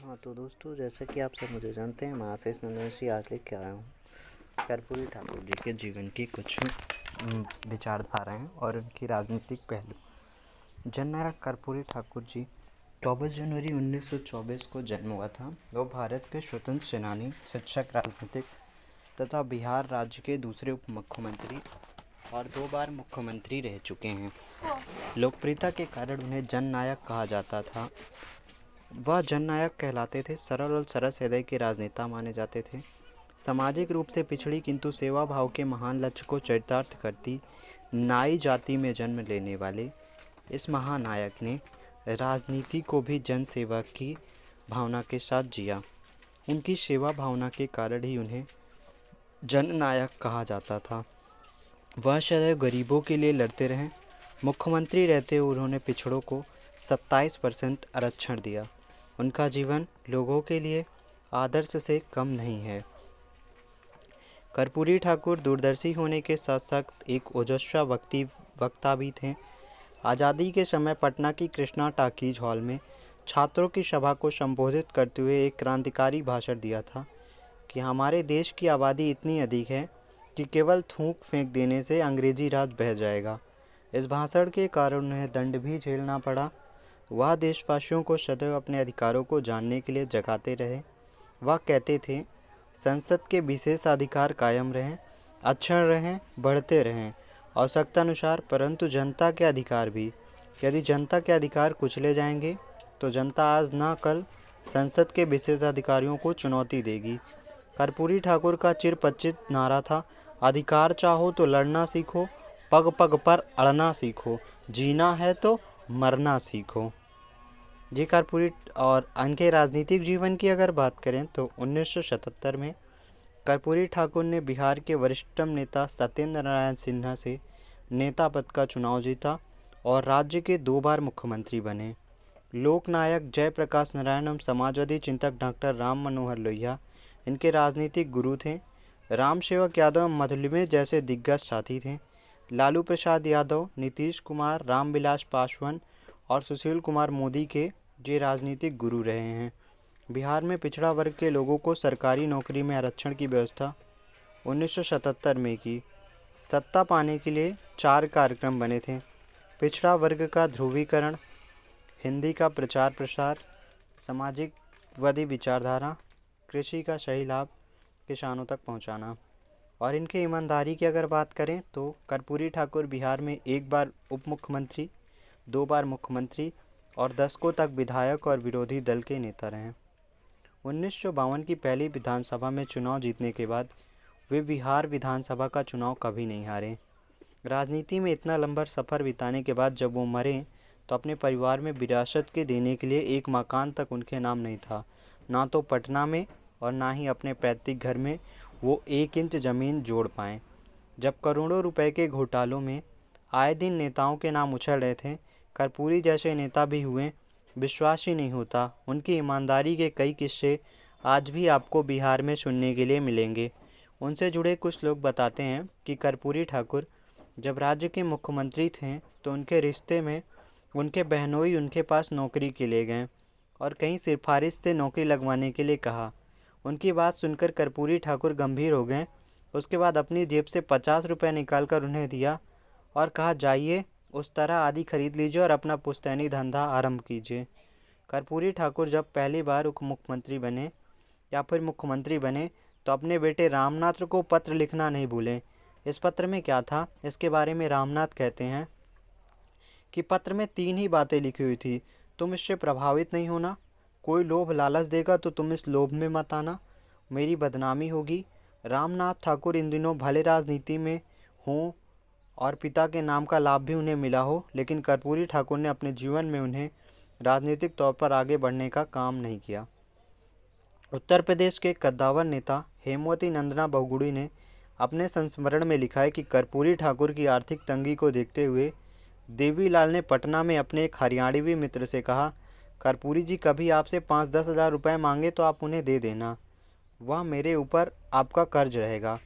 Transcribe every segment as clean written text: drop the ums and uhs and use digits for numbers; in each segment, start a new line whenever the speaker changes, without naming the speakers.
हाँ तो दोस्तों, जैसा कि आप सब मुझे जानते हैं, मैं आशीष नंदन सिंह आज लेके आया हूँ कर्पूरी ठाकुर जी के जीवन की कुछ विचारधाराएँ और उनकी राजनीतिक पहलू। जननायक कर्पूरी ठाकुर जी 24 जनवरी 1924 को जन्म हुआ था। वो भारत के स्वतंत्र सेनानी, शिक्षक, राजनीतिक तथा बिहार राज्य के दूसरे उप मुख्यमंत्री और 2 बार मुख्यमंत्री रह चुके हैं। लोकप्रियता के कारण उन्हें जननायक कहा जाता था। वह जननायक कहलाते थे। सरल और सरस हृदय के राजनेता माने जाते थे। सामाजिक रूप से पिछड़ी किंतु सेवा भाव के महान लक्ष्य को चरितार्थ करती नाई जाति में जन्म लेने वाले इस महानायक ने राजनीति को भी जन सेवा की भावना के साथ जिया। उनकी सेवा भावना के कारण ही उन्हें जननायक कहा जाता था। वह सदैव गरीबों के लिए लड़ते रहे। मुख्यमंत्री रहते हुए उन्होंने पिछड़ों को 27% आरक्षण दिया। उनका जीवन लोगों के लिए आदर्श से कम नहीं है। कर्पूरी ठाकुर दूरदर्शी होने के साथ साथ एक ओजस्वी वक्ता भी थे। आज़ादी के समय पटना की कृष्णा टाकीज हॉल में छात्रों की सभा को संबोधित करते हुए एक क्रांतिकारी भाषण दिया था कि हमारे देश की आबादी इतनी अधिक है कि केवल थूक फेंक देने से अंग्रेजी राज बह जाएगा। इस भाषण के कारण उन्हें दंड भी झेलना पड़ा। वह देशवासियों को सदैव अपने अधिकारों को जानने के लिए जगाते रहे। वह कहते थे, संसद के विशेष अधिकार कायम रहें, अक्षुण्ण रहें, बढ़ते रहें, आवश्यकतानुसार, परंतु जनता के अधिकार भी। यदि जनता के अधिकार कुचले जाएंगे तो जनता आज ना कल संसद के विशेष अधिकारियों को चुनौती देगी। कर्पूरी ठाकुर का चिरपरिचित नारा था, अधिकार चाहो तो लड़ना सीखो, पग पग पर अड़ना सीखो, जीना है तो मरना सीखो। जी कर्पूरी और इनके राजनीतिक जीवन की अगर बात करें तो 1977 में कर्पूरी ठाकुर ने बिहार के वरिष्ठतम नेता सत्येंद्र नारायण सिन्हा से नेता पद का चुनाव जीता और राज्य के 2 बार मुख्यमंत्री बने। लोकनायक जयप्रकाश नारायण एवं समाजवादी चिंतक डॉक्टर राम मनोहर लोहिया इनके राजनीतिक गुरु थे। राम सेवक यादव मधुलिमे जैसे दिग्गज साथी थे। लालू प्रसाद यादव, नीतीश कुमार, रामविलास पासवान और सुशील कुमार मोदी के ये राजनीतिक गुरु रहे हैं। बिहार में पिछड़ा वर्ग के लोगों को सरकारी नौकरी में आरक्षण की व्यवस्था 1977 में की। सत्ता पाने के लिए 4 कार्यक्रम बने थे। पिछड़ा वर्ग का ध्रुवीकरण, हिंदी का प्रचार प्रसार, सामाजिकवादी विचारधारा, कृषि का सही लाभ किसानों तक पहुंचाना। और इनके ईमानदारी की अगर बात करें तो कर्पूरी ठाकुर बिहार में 1 बार उप मुख्यमंत्री, 2 बार मुख्यमंत्री और दशकों तक विधायक और विरोधी दल के नेता रहे। 1952 की पहली विधानसभा में चुनाव जीतने के बाद वे बिहार विधानसभा का चुनाव कभी नहीं हारे। राजनीति में इतना लंबा सफ़र बिताने के बाद जब वो मरे तो अपने परिवार में विरासत के देने के लिए एक मकान तक उनके नाम नहीं था। ना तो पटना में और ना ही अपने पैतृक घर में वो 1 इंच ज़मीन जोड़ पाएँ। जब करोड़ों रुपए के घोटालों में आए दिन नेताओं के नाम उछल रहे थे, कर्पूरी जैसे नेता भी हुए, विश्वास ही नहीं होता। उनकी ईमानदारी के कई किस्से आज भी आपको बिहार में सुनने के लिए मिलेंगे। उनसे जुड़े कुछ लोग बताते हैं कि कर्पूरी ठाकुर जब राज्य के मुख्यमंत्री थे तो उनके रिश्ते में उनके बहनोई उनके पास नौकरी के लिए गए और कहीं सिफारिश से नौकरी लगवाने के लिए कहा। उनकी बात सुनकर कर्पूरी ठाकुर गंभीर हो गए। उसके बाद अपनी जेब से 50 रुपये निकाल कर उन्हें दिया और कहा, जाइए उस तरह आदि खरीद लीजिए और अपना पुश्तैनी धंधा आरंभ कीजिए। कर्पूरी ठाकुर जब पहली बार उप मुख्यमंत्री बने या फिर मुख्यमंत्री बने तो अपने बेटे रामनाथ को पत्र लिखना नहीं भूलें। इस पत्र में क्या था, इसके बारे में रामनाथ कहते हैं कि पत्र में 3 ही बातें लिखी हुई थी। तुम इससे प्रभावित नहीं होना, कोई लोभ लालच देगा तो तुम इस लोभ में मत आना, मेरी बदनामी होगी। रामनाथ ठाकुर इन दिनों भले राजनीति में हों और पिता के नाम का लाभ भी उन्हें मिला हो, लेकिन कर्पूरी ठाकुर ने अपने जीवन में उन्हें राजनीतिक तौर पर आगे बढ़ने का काम नहीं किया। उत्तर प्रदेश के कद्दावर नेता हेमवती नंदना बहुगुड़ी ने अपने संस्मरण में लिखा है कि कर्पूरी ठाकुर की आर्थिक तंगी को देखते हुए देवीलाल ने पटना में अपने एक हरियाणवी मित्र से कहा, कर्पूरी जी कभी आपसे 5-10 हज़ार रुपये मांगे तो आप उन्हें दे देना, वह मेरे ऊपर आपका कर्ज रहेगा।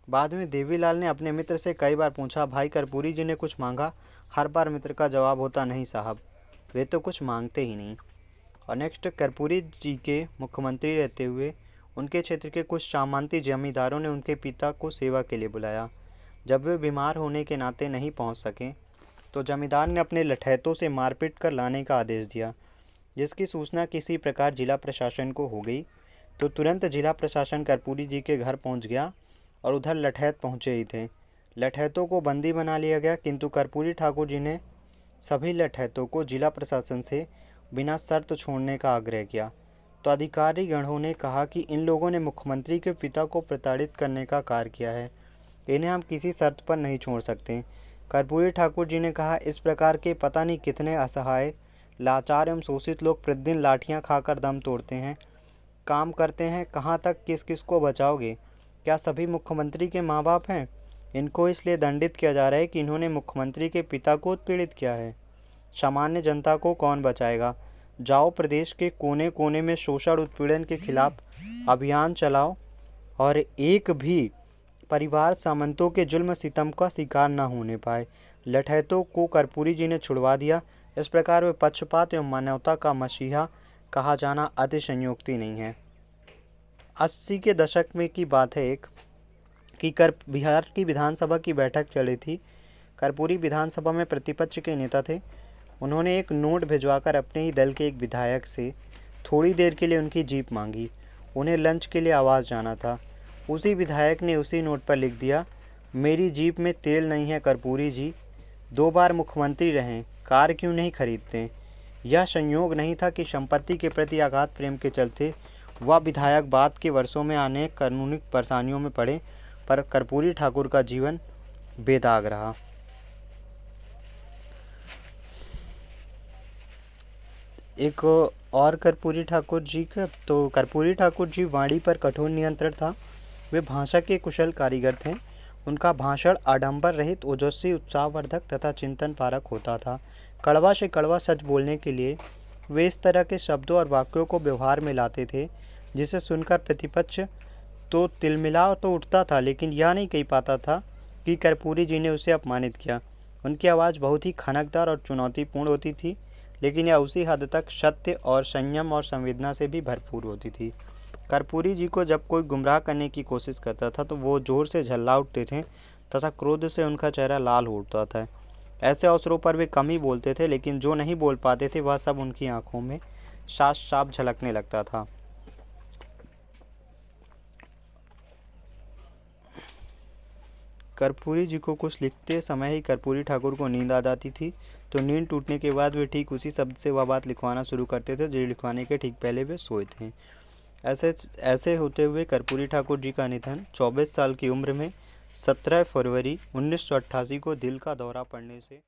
बाद में देवीलाल ने अपने मित्र से कई बार पूछा, भाई कर्पूरी जी ने कुछ मांगा? हर बार मित्र का जवाब होता, नहीं साहब, वे तो कुछ मांगते ही नहीं। और नेक्स्ट, कर्पूरी जी के मुख्यमंत्री रहते हुए उनके क्षेत्र के कुछ सामंती जमींदारों ने उनके पिता को सेवा के लिए बुलाया। जब वे बीमार होने के नाते नहीं पहुंच सके तो जमींदार ने अपने लठैतों से मारपीट कर लाने का आदेश दिया, जिसकी सूचना किसी प्रकार जिला प्रशासन को हो गई। तो तुरंत जिला प्रशासन कर्पूरी जी के घर पहुंच गया और उधर लठैत पहुंचे ही थे। लठैतों को बंदी बना लिया गया, किंतु कर्पूरी ठाकुर जी ने सभी लठैतों को जिला प्रशासन से बिना शर्त छोड़ने का आग्रह किया। तो अधिकारी गणों ने कहा कि इन लोगों ने मुख्यमंत्री के पिता को प्रताड़ित करने का कार्य किया है, इन्हें हम किसी शर्त पर नहीं छोड़ सकते। कर्पूरी ठाकुर जी ने कहा, इस प्रकार के पता नहीं कितने असहाय, लाचार एवं शोषित लोग प्रतिदिन लाठियां खाकर दम तोड़ते हैं, काम करते हैं, कहाँ तक किस किस को बचाओगे? क्या सभी मुख्यमंत्री के माँ बाप हैं? इनको इसलिए दंडित किया जा रहा है कि इन्होंने मुख्यमंत्री के पिता को उत्पीड़ित किया है। सामान्य जनता को कौन बचाएगा? जाओ प्रदेश के कोने कोने में शोषण उत्पीड़न के खिलाफ अभियान चलाओ और एक भी परिवार सामंतों के जुल्म सितम का शिकार न होने पाए। लठैतों को कर्पूरी जी ने छुड़वा दिया। इस प्रकार वे पक्षपात एवं मानवता का मसीहा कहा जाना अतिशयोक्ति नहीं है। 80 के दशक में की बात है एक कि बिहार की विधानसभा की बैठक चली थी। कर्पूरी विधानसभा में प्रतिपक्ष के नेता थे। उन्होंने एक नोट भिजवाकर अपने ही दल के एक विधायक से थोड़ी देर के लिए उनकी जीप मांगी। उन्हें लंच के लिए आवास जाना था। उसी विधायक ने उसी नोट पर लिख दिया, मेरी जीप में तेल नहीं है कर्पूरी जी, 2 बार मुख्यमंत्री रहें, कार क्यों नहीं खरीदते? यह संयोग नहीं था कि संपत्ति के प्रति अगाध प्रेम के चलते वह विधायक बाद के वर्षों में आने कानूनी परेशानियों में पड़े, पर कर्पूरी ठाकुर का जीवन बेदाग रहा। एक और कर्पूरी ठाकुर जी का, तो कर्पूरी ठाकुर जी वाणी पर कठोर नियंत्रण था। वे भाषा के कुशल कारीगर थे। उनका भाषण आडंबर रहित, ओजस्वी, उत्साहवर्धक तथा चिंतन पारक होता था। कड़वा से कड़वा सच बोलने के लिए वे इस तरह के शब्दों और वाक्यों को व्यवहार में लाते थे जिसे सुनकर प्रतिपक्ष तो तिलमिला तो उठता था, लेकिन यह नहीं कह पाता था कि कर्पूरी जी ने उसे अपमानित किया। उनकी आवाज़ बहुत ही खनकदार और चुनौतीपूर्ण होती थी, लेकिन यह उसी हद तक सत्य और संयम और संवेदना से भी भरपूर होती थी। कर्पूरी जी को जब कोई गुमराह करने की कोशिश करता था तो वो जोर से झल्ला उठते थे तथा क्रोध से उनका चेहरा लाल हो उठता था। ऐसे अवसरों पर वे कम ही बोलते थे, लेकिन जो नहीं बोल पाते थे वह सब उनकी आंखों में साफ साफ झलकने लगता था। कर्पूरी जी को कुछ लिखते समय ही कर्पूरी ठाकुर को नींद आ जाती थी, तो नींद टूटने के बाद वे ठीक उसी शब्द से वह बात लिखवाना शुरू करते थे जो लिखवाने के ठीक पहले वे सोए थे। ऐसे होते हुए कर्पूरी ठाकुर जी का निधन 24 साल की उम्र में 17 फरवरी 1988 को दिल का दौरा पड़ने से